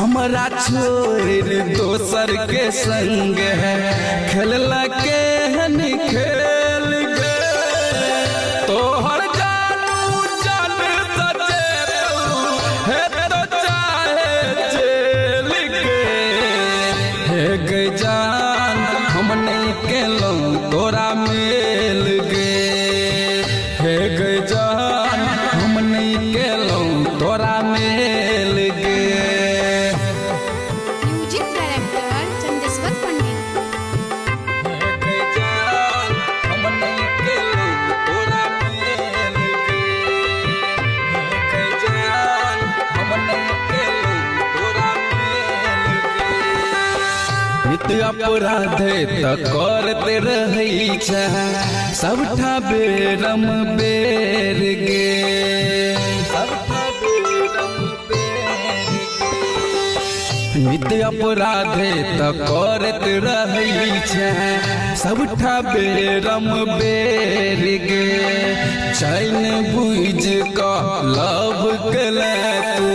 हमरा छोड़ दोसर के संग है खेलला के हन खेल गे तोहर जानू जान सचे है तो चाहे जेल के हे गे जान हम नहीं केलौं तोरा मेल गे हे गे जान हम नहीं केलौं तोरा मेल गे। म्यूजिक डायरेक्टर चंदेश्वर पंडित। नित्य अपराधे त करते रही छ सबठा बेरम बेर गे सबठा बेरम बेर गे नित्य अपराधे त करते रही छ सबठा बेरम बेर गे चैन बुझ क लव कले तू